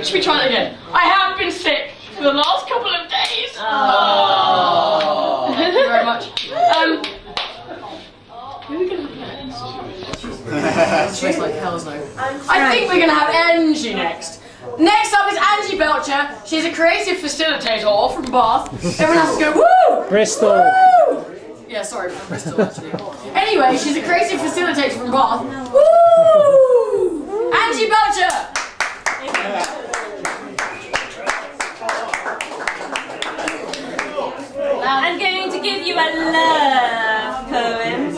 Should we try that again? I have been sick for the last couple of days. Oh. Thank you very much. Who are we going to have next? Tastes like hell's no. I think we're going to have Angie next. Next up is Angie Belcher. She's a creative facilitator from Bath. Everyone has to go, woo! Bristol. Woo! Yeah, sorry, from Bristol actually. Anyway, she's a creative facilitator from Bath. Woo! Angie Belcher! I'm going to give you a love poem.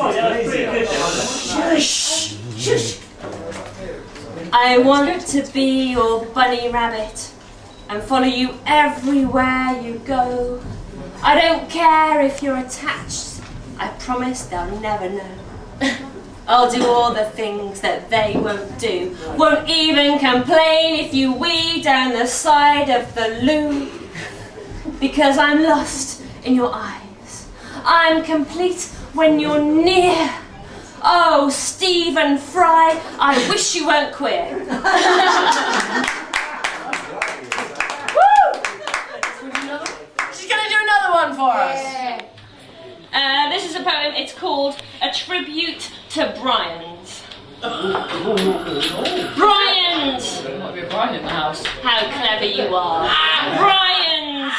Shush! Shush! I want to be your bunny rabbit and follow you everywhere you go. I don't care if you're attached, I promise they'll never know. I'll do all the things that they won't do. Won't even complain if you wee down the side of the loo. Because I'm lost in your eyes. I'm complete when you're near. Oh, Stephen Fry, I wish you weren't queer. Woo! She's going to do another one for us. This is a poem, it's called A Tribute to Bryans. Bryans! There might be a Brian in the house. How clever you are. Bryans!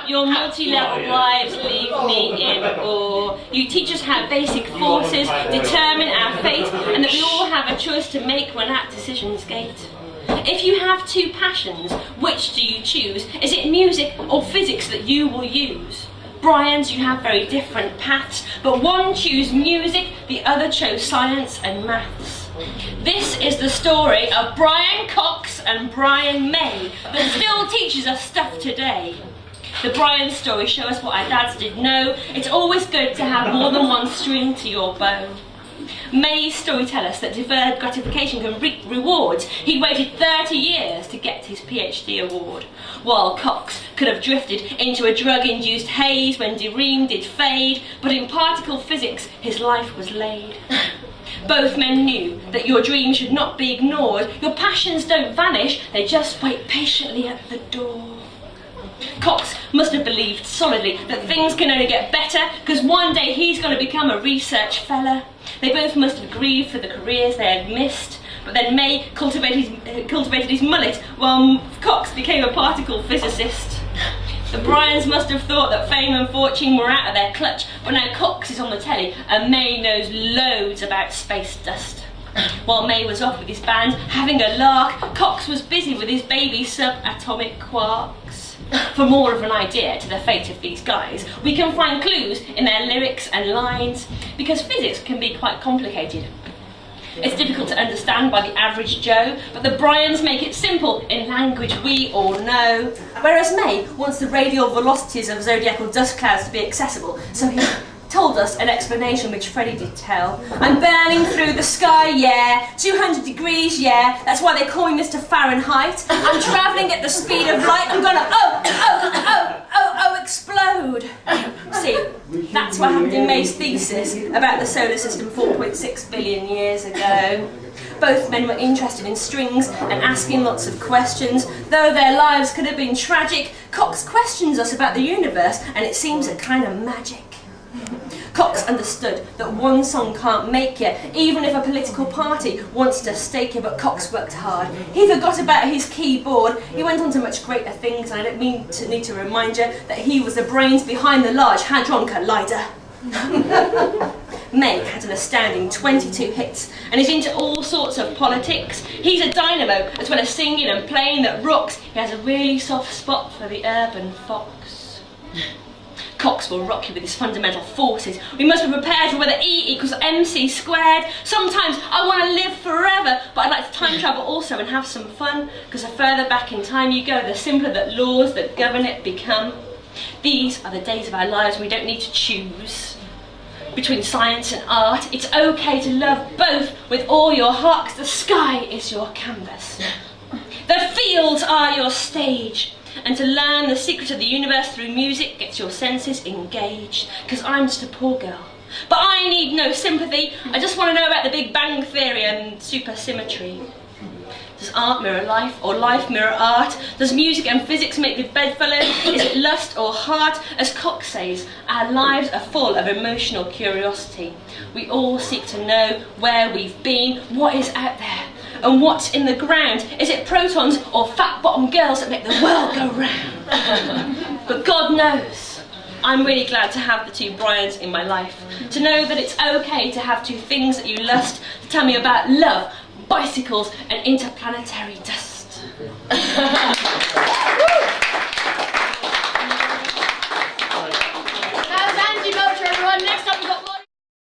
Your multi-level lives leave me in awe. You teach us how basic forces determine our fate and that we all have a choice to make when at decision's gate. If you have two passions, which do you choose? Is it music or physics that you will use? Bryans, you have very different paths, but one chose music, the other chose science and maths. This is the story of Brian Cox and Brian May that still teaches us stuff today. The Brian story shows us what our dads did know. It's always good to have more than one string to your bow. May's story tells us that deferred gratification can reap rewards. He waited 30 years to get his PhD award, while Cox could have drifted into a drug-induced haze when dream did fade, but in particle physics his life was laid. Both men knew that your dream should not be ignored. Your passions don't vanish, they just wait patiently at the door. Cox must have believed solidly that things can only get better because one day he's going to become a research fella. They both must have grieved for the careers they had missed, but then May cultivated his mullet while Cox became a particle physicist. The Bryans must have thought that fame and fortune were out of their clutch, but now Cox is on the telly and May knows loads about space dust. While May was off with his band having a lark, Cox was busy with his baby subatomic quarks. For more of an idea to the fate of these guys, we can find clues in their lyrics and lines, because physics can be quite complicated. It's difficult to understand by the average Joe, but the Bryans make it simple in language we all know. Whereas May wants the radial velocities of zodiacal dust clouds to be accessible, so he told us an explanation which Freddie did tell. I'm burning through the sky, yeah. 200 degrees, yeah. That's why they call me Mr. Fahrenheit. I'm travelling at the speed of light. I'm gonna explode. See, that's what happened in May's thesis about the solar system 4.6 billion years ago. Both men were interested in strings and asking lots of questions. Though their lives could have been tragic, Cox questions us about the universe, and it seems a kind of magic. Cox understood that one song can't make you, even if a political party wants to stake you, but Cox worked hard. He forgot about his keyboard. He went on to much greater things, and I don't need to remind you that he was the brains behind the Large Hadron Collider. May had an astounding 22 hits and is into all sorts of politics. He's a dynamo as well as singing and playing that rocks. He has a really soft spot for the urban fox. Cox will rock you with his fundamental forces. We must be prepared for whether E equals MC squared. Sometimes I want to live forever, but I'd like to time travel also and have some fun, because the further back in time you go, the simpler that laws that govern it become. These are the days of our lives we don't need to choose between science and art. It's okay to love both with all your heart, because the sky is your canvas. The fields are your stage. And to learn the secret of the universe through music gets your senses engaged. Because I'm just a poor girl. But I need no sympathy. I just want to know about the Big Bang Theory and supersymmetry. Does art mirror life, or life mirror art? Does music and physics make good bedfellows? Is it lust or heart? As Cox says, our lives are full of emotional curiosity. We all seek to know where we've been, what is out there, and what's in the ground. Is it protons or fat-bottomed girls that make the world go round? But God knows, I'm really glad to have the two Brians in my life, to know that it's okay to have two things that you lust, to tell me about love, bicycles and interplanetary dust.